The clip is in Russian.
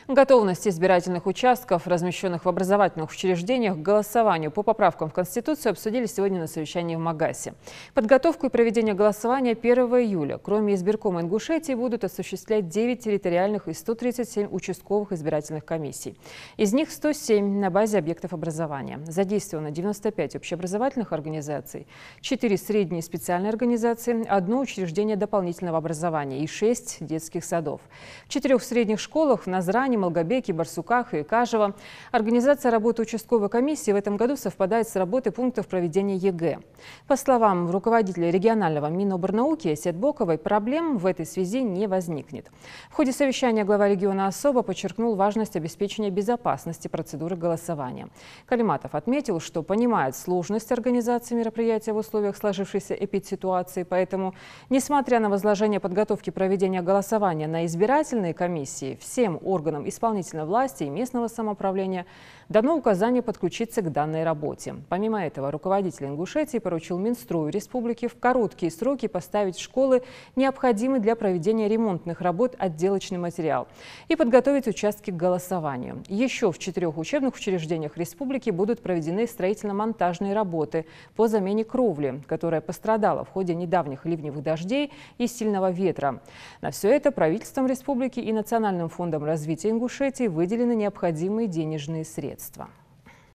Готовность избирательных участков, размещенных в образовательных учреждениях, к голосованию по поправкам в Конституцию обсудили сегодня на совещании в Магасе. Подготовку и проведение голосования 1 июля, кроме избиркома Ингушетии, будут осуществлять 9 территориальных и 137 участковых избирательных комиссий. Из них 107 на базе объектов образования. Задействовано 95 общеобразовательных организаций, 4 средние специальные организации, 1 учреждение дополнительного образования и 6 детских садов. В 4 средних школах в Назране, Малгобеке, Барсуках и Кажево организация работы участковой комиссии в этом году совпадает с работой пунктов проведения ЕГЭ. По словам руководителя регионального Миноборнауки Сетбоковой, проблем в этой связи не возникнет. В ходе совещания глава региона особо подчеркнул важность обеспечения безопасности процедуры голосования. Калиматов отметил, что понимает сложность организации мероприятия в условиях сложившейся эпидситуации, поэтому, несмотря на возложение подготовки проведения голосования на избирательные комиссии, всем органам исполнительной власти и местного самоуправления дано указание подключиться к данной работе. Помимо этого, руководитель Ингушетии поручил Минстрою республики в короткие сроки поставить в школы необходимый для проведения ремонтных работ отделочный материал и подготовить участки к голосованию. Еще в 4 учебных учреждениях республики будут проведены строительно-монтажные работы по замене кровли, которая пострадала в ходе недавних ливневых дождей и сильного ветра. На все это правительством республики и Национальным фондом развития Ингушетии выделены необходимые денежные средства.